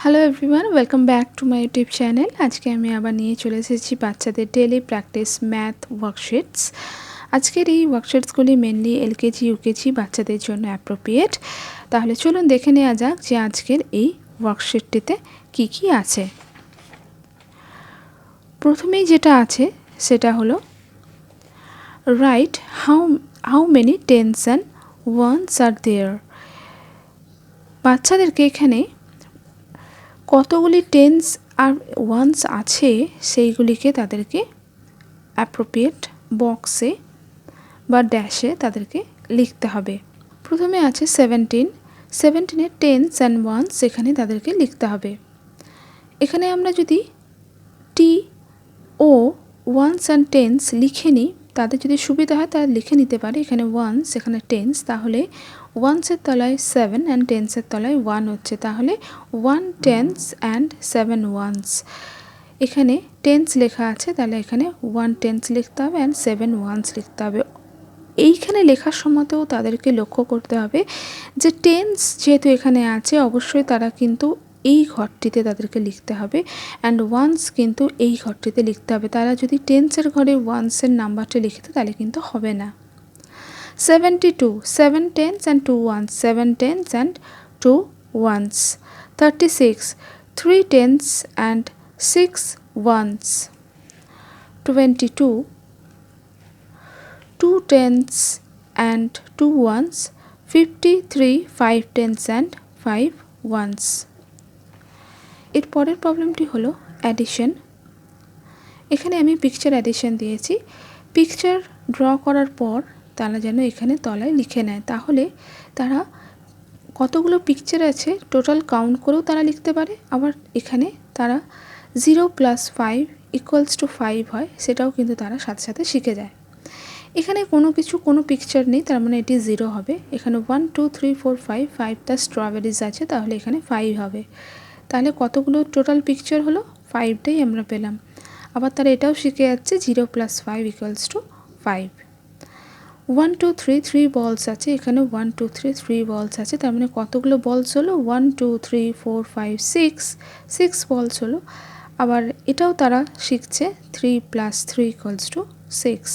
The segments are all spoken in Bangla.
Hello everyone, welcome back to my YouTube channel. আজকে আমি আবার নিয়ে চলে এসেছি বাচ্চাদের ডেলি প্র্যাকটিস ম্যাথ ওয়ার্কশিটস। আজকের এই ওয়ার্কশিটসগুলি মেনলি এলকেজি ইউকেজি বাচ্চাদের জন্য অ্যাপ্রোপ্রিয়েট। তাহলে চলুন দেখে নেওয়া যাক যে আজকের এই ওয়ার্কশিটটিতে কি কি আছে। প্রথমেই যেটা আছে সেটা হলো write how many tens and ones are there. বাচ্চাদেরকে এখানে কতগুলি টেন্স আর ওয়ান্স আছে সেইগুলিকে তাদেরকে অ্যাপ্রোপ্রিয়েট বক্সে বা ড্যাশে তাদেরকে লিখতে হবে। প্রথমে আছে 17 টেন্স অ্যান্ড ওয়ান্স এখানে তাদেরকে লিখতে হবে। এখানে আমরা যদি টি ও ওয়ান্স অ্যান্ড টেন্স লিখে নিই, তাদের যদি সুবিধা হয় তারা লিখে নিতে পারে এখানে ওয়ান্স এখানে টেন্স, তাহলে ওয়ান্সের তলায় 7 অ্যান্ড টেন্সের তলায় 1 হচ্ছে, তাহলে 1 টেন্স অ্যান্ড 7 ওয়ান্স। এখানে টেন্স লেখা আছে, তাহলে এখানে 1 টেন্স লিখতে হবে অ্যান্ড 7 ওয়ান্স লিখতে হবে। এইখানে লেখার সময়তেও তাদেরকে লক্ষ্য করতে হবে যে টেন্স যেহেতু এখানে আছে অবশ্যই তারা কিন্তু এই ঘরটিতে তাদেরকে লিখতে হবে অ্যান্ড ওয়ান্স কিন্তু এই ঘরটিতে লিখতে হবে। তারা যদি টেন্সের ঘরে ওয়ান্সের নাম্বারটা লিখতে তাহলে কিন্তু হবে না। 72 7 tens and 2 ones, 7 tens and 2 ones. 36 3 tens and 6 ones. 22 2 tens and 2 ones. 53 5 tens and 5 ones. এর পরের প্রবলেমটি হলো অ্যাডিশন। এখানে আমি পিকচার অ্যাডিশন দিয়েছি। পিকচার ড্র করার পর তারা যেন এখানে তলায় লিখে নেয়, তাহলে তারা কতগুলো পিকচার আছে টোটাল কাউন্ট করেও তারা লিখতে পারে। আবার এখানে তারা 0 + 5 = 5 হয় সেটাও কিন্তু তারা সাথে সাথে শিখে যায়। এখানে কোনো পিকচার নেই, তার মানে এটি 0 হবে। এখানে 1 2 3 4 5 5টা স্ট্রবেরিজ আছে, তাহলে এখানে 5 হবে। তাহলে কতগুলো টোটাল পিকচার হলো? 5টাই আমরা পেলাম। আবার তারা এটাও শিখে যাচ্ছে 0 + 5 = 5। 1 2 3 3 বলস আছে, এখানে 1 2 3 3 বলস আছে, তার মানে কতগুলো বলস হলো? 1 2 3 4 5 6 বলস হলো। আবার এটাও তারা শিখছে 3 + 3 = 6।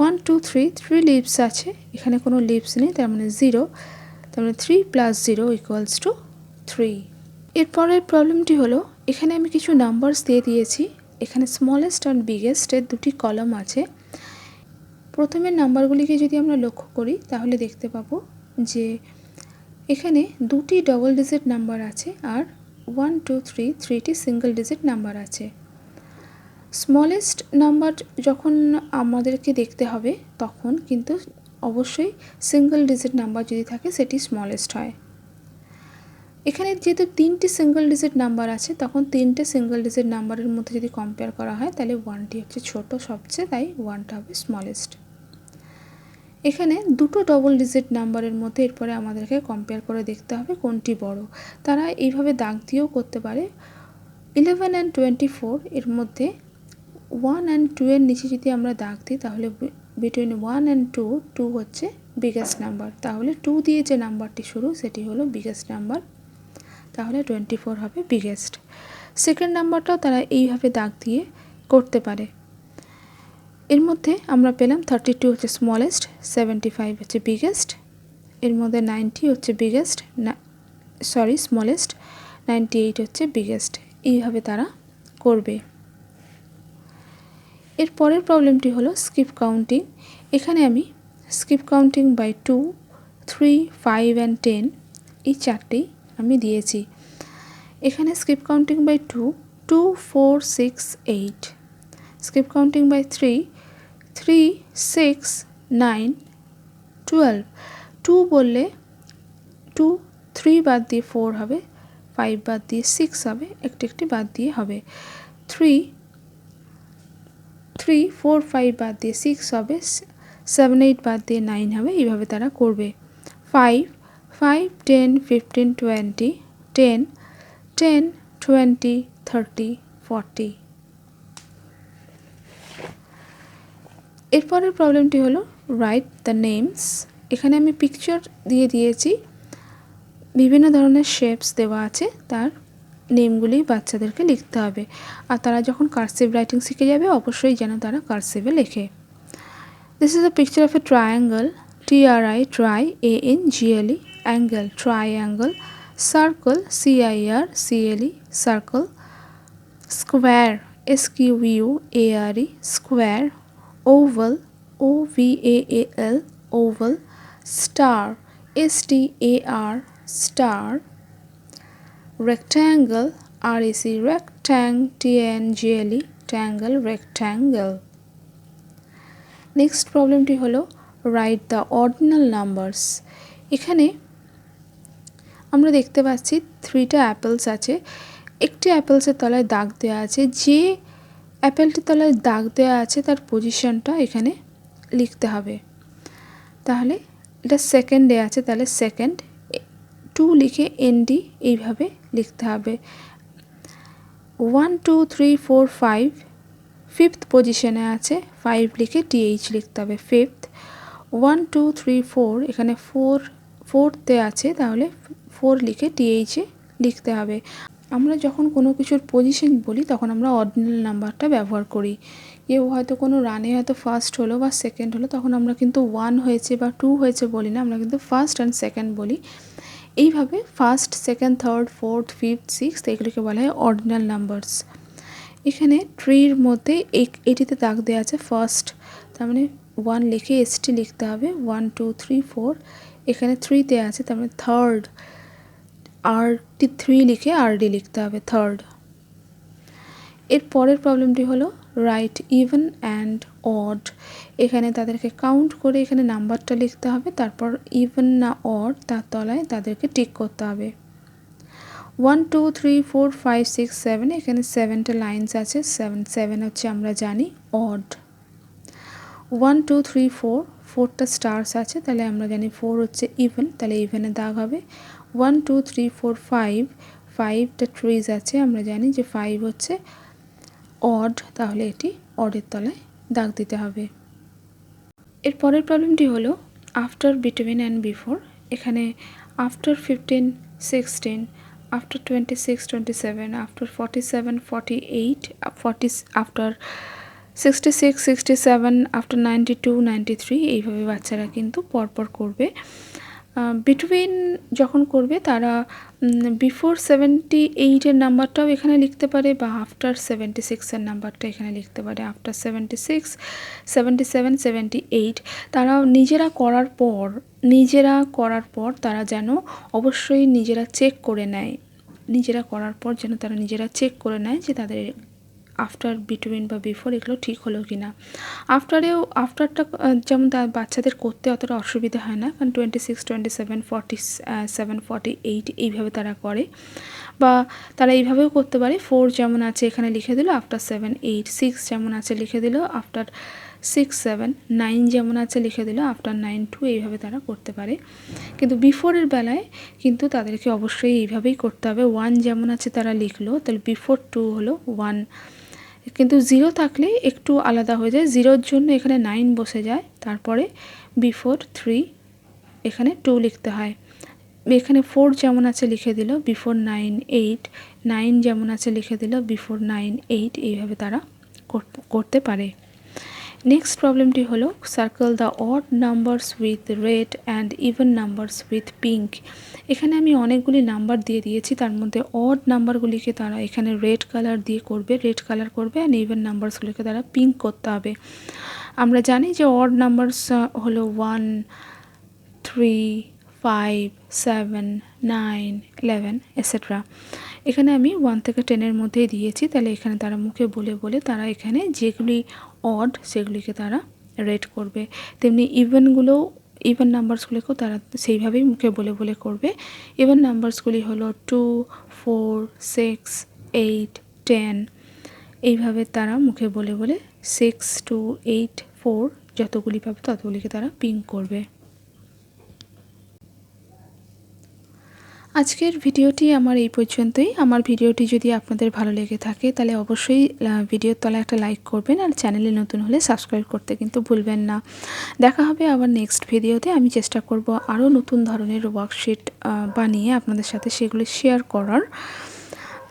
1 2 3 3 লিভস আছে, এখানে কোনো লিভস নেই, তার মানে 0, তার মানে 3 + 0 = 3। এরপরের প্রবলেমটি হলো এখানে আমি কিছু নাম্বারস দিয়ে দিয়েছি। এখানে স্মলেস্ট আর বিগেস্টের দুটি কলাম আছে। প্রথমের নাম্বারগুলিকে যদি আমরা লক্ষ্য করি তাহলে দেখতে পাবো যে এখানে দুটি ডবল ডিজিট নাম্বার আছে আর 1 2 3 3টি সিঙ্গেল ডিজিট নাম্বার আছে। স্মলেস্ট নাম্বার যখন আমাদেরকে দেখতে হবে তখন কিন্তু অবশ্যই সিঙ্গেল ডিজিট নাম্বার যদি থাকে সেটি স্মলেস্ট হয়। এখানে যেহেতু 3টি সিঙ্গেল ডিজিট নাম্বার আছে তখন 3টে সিঙ্গেল ডিজিট নাম্বারের মধ্যে যদি কম্পেয়ার করা হয় তাহলে 1টি হচ্ছে ছোট সবচেয়ে, তাই 1টা হবে স্মলেস্ট। এখানে দুটো ডবল ডিজিট নাম্বারের মধ্যে এরপরে আমাদেরকে কম্পেয়ার করে দেখতে হবে কোনটি বড়। তারা এইভাবে দাগ দিয়েও করতে পারে। 11 and 24 এর মধ্যে 1 and 2 এর নিচে যদি আমরা দাগ দিই তাহলে বিটুইন 1 and 2 হচ্ছে বিগেস্ট নাম্বার, তাহলে 2 দিয়ে যে নাম্বারটি শুরু সেটি হলো বিগেস্ট নাম্বার, তাহলে 24 হবে বিগেস্ট। সেকেন্ড নাম্বারটাও তারা এইভাবে দাগ দিয়ে করতে পারে। এর মধ্যে আমরা পেলাম 32 হচ্ছে স্মলেস্ট, 75 হচ্ছে বিগেস্ট, এর মধ্যে 90 হচ্ছে স্মলেস্ট, 98 হচ্ছে বিগেস্ট। এইভাবে তারা করবে। এর পরের প্রবলেমটি হলো স্কিপ কাউন্টিং। এখানে আমি স্কিপ কাউন্টিং বাই 2 3 5 and 10 এই চারটেই আমি দিয়েছি। এখানে skip counting by 2 2 4 6 8, skip counting by 3 3 6 9 12। 2 বললে 2 3 বাদ দিয়ে 4 হবে, 5 বাদ দিয়ে 6 হবে, একটি বাদ দিয়ে হবে। 3 4 5 বাদ দিয়ে 6 হবে, 7 8 বাদ দিয়ে 9 হবে। এইভাবে তারা করবে। 5 5 10 15 20 10 10 20 30 40। এরপরের প্রবলেমটি হলো রাইট দ্য নেমস। এখানে আমি পিকচার দিয়ে দিয়েছি বিভিন্ন ধরনের শেপস দেওয়া আছে, তার নেমগুলি বাচ্চাদেরকে লিখতে হবে। আর তারা যখন কার্সিভ রাইটিং শিখে যাবে অবশ্যই যেন তারা কার্সিভে লেখে। This is a picture of a triangle, TRI, try, ANGLE, angle, triangle, circle, CIRCLE, circle, square, SQUARE, square, oval, OVAL, oval, star, STAR, star, rectangle, REC, TANGLE, tangle, rectangle. Next প্রবলেমটি হলো রাইট দ্য অর্ডিনাল নাম্বারস। এখানে আমরা দেখতে পাচ্ছি 3টা অ্যাপেলস আছে। একটি অ্যাপেলসের তলায় দাগ দেওয়া আছে, যে অ্যাপেলটির তলায় দাগ দেওয়া আছে তার পজিশনটা এখানে লিখতে হবে। তাহলে এটা সেকেন্ডে আছে, তাহলে সেকেন্ড 2 লিখে ND এইভাবে লিখতে হবে। 1 2 3 4 5 ফিফথ পজিশনে আছে, 5 লিখে TH লিখতে হবে ফিফথ। 1 2 3 4 এখানে 4তে আছে, তাহলে 4 লিখে TH লিখতে হবে। আমরা যখন কোনো কিছুর পজিশন বলি তখন আমরা অর্ডিনাল নাম্বারটা ব্যবহার করি। কেউ হয়তো কোনো রানে হয়তো ফার্স্ট হলো বা সেকেন্ড হলো, তখন আমরা কিন্তু 1 হয়েছে বা 2 হয়েছে বলি না, আমরা কিন্তু ফার্স্ট অ্যান্ড সেকেন্ড বলি। এইভাবে first, second, third, fourth, fifth, sixth এগুলোকে বলা হয় অর্ডিনাল নাম্বারস। এখানে ট্রির মধ্যে এটিতে দাগ দেওয়া আছে ফার্স্ট, তার মানে 1 লিখে ST লিখতে হবে। 1 2 3 4 এখানে 3তে আছে, তার মানে থার্ড, RT3 লিখে RD লিখতে হবে থার্ড। এর পরের প্রবলেমটি হলো রাইট ইভেন অ্যান্ড অড। এখানে তাদেরকে কাউন্ট করে এখানে নাম্বারটা লিখতে হবে, তারপর ইভেন না অড তার তলায় তাদেরকে টিক করতে হবে। 1 2 3 4 5 6 7 এখানে 7টা লাইনস আছে, 7 হচ্ছে আমরা জানি অড। 1 2 3 4 4টা স্টার্স আছে, তাহলে আমরা জানি 4 হচ্ছে ইভেন, তাহলে ইভেনে দাগ হবে। 1 2 3 4 5 5টা ট্রিজ আছে, আমরা জানি যে 5 হচ্ছে অড, তাহলে এটি অডের তলায় দাগ দিতে হবে। এর পরের প্রবলেমটি হলো আফটার, বিটুইন অ্যান্ড বিফোর। এখানে after 15 16, after 26 27, after 47 48, 40, after 66 67, after 92 93 এইভাবে বাচ্চারা কিন্তু পরপর করবে। বিটুইন যখন করবে তারা বিফোর 78-এর নাম্বারটাও এখানে লিখতে পারে, বা আফটার 76-এর নাম্বারটা এখানে লিখতে পারে। আফটার 76 77 78 তারা নিজেরা করার পর তারা যেন অবশ্যই নিজেরা চেক করে নেয়, চেক করে নেয় যে তাদের আফটার, বিটুইন বা বিফোর এগুলো ঠিক হলো কি না। আফটারটা যেমন তার বাচ্চাদের করতে অতটা অসুবিধা হয় না, কারণ 26 27 47 48 এইভাবে তারা করে, বা তারা এইভাবেও করতে পারে। 4 যেমন আছে এখানে লিখে দিল আফটার 7 8, 6 যেমন আছে লিখে দিল আফটার 6 7, 9 যেমন আছে লিখে দিল আফটার 9 2, এইভাবে তারা করতে পারে। কিন্তু বিফোরের বেলায় কিন্তু তাদেরকে অবশ্যই এইভাবেই করতে হবে। 1 যেমন আছে তারা লিখলো, তাহলে বিফোর 2 হলো 1, কিন্তু 0 থাকলে একটু আলাদা হয়ে যায়, 0-র জন্য এখানে 9 বসে যায়, তারপরে বিফোর 3 এখানে 2 লিখতে হয়। এখানে 4 যেমন আছে লিখে দিল বিফোর 9 8, 9 যেমন আছে লিখে দিল বিফোর 9 8, এইভাবে তারা করতে পারে। নেক্সট প্রবলেমটি হলো circle the odd numbers with red and even numbers with pink. এখানে আমি অনেকগুলি নাম্বার দিয়ে দিয়েছি, তার মধ্যে অড নাম্বারগুলিকে তারা এখানে রেড কালার করবে অ্যান্ড ইভেন নাম্বারসগুলিকে তারা পিঙ্ক করতে হবে। আমরা জানি যে অড নাম্বারস হলো 1 3 5 7 9 11 এটসেট্রা। এখানে আমি 1 থেকে 10-এর মধ্যেই দিয়েছি, তাহলে এখানে তারা মুখে বলে বলে তারা এখানে যেগুলি অড সেগুলিকে তারা রেড করবে। তেমনি ইভেন নাম্বারসগুলিকেও তারা সেইভাবেই মুখে বলে বলে করবে। ইভেন নাম্বারসগুলি হলো 2 4 6 8 10, এইভাবে তারা মুখে বলে বলে 6 2 8 4 যতগুলি পাবে ততগুলিকে তারা পিঙ্ক করবে। আজকের ভিডিওটি আমার এই পর্যন্তই। আমার ভিডিওটি যদি আপনাদের ভালো লেগে থাকে তাহলে অবশ্যই ভিডিওর তলায় একটা লাইক করবেন, আর চ্যানেলে নতুন হলে সাবস্ক্রাইব করতে কিন্তু ভুলবেন না। দেখা হবে আবার নেক্সট ভিডিওতে। আমি চেষ্টা করব আরও নতুন ধরনের ওয়ার্কশিট বানিয়ে আপনাদের সাথে সেগুলো শেয়ার করার।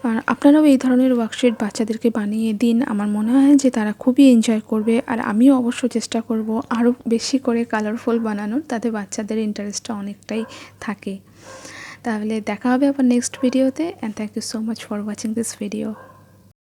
আর আপনারাও এই ধরনের ওয়ার্কশিট বাচ্চাদেরকে বানিয়ে দিন, আমার মনে হয় যে তারা খুবই এনজয় করবে। আর আমিও অবশ্য চেষ্টা করব আরও বেশি করে কালারফুল বানানোর, তাতে বাচ্চাদের ইন্টারেস্টটা অনেকটাই থাকে। তাহলে দেখা হবে আবার নেক্সট ভিডিওতে, and thank you so much for watching this video.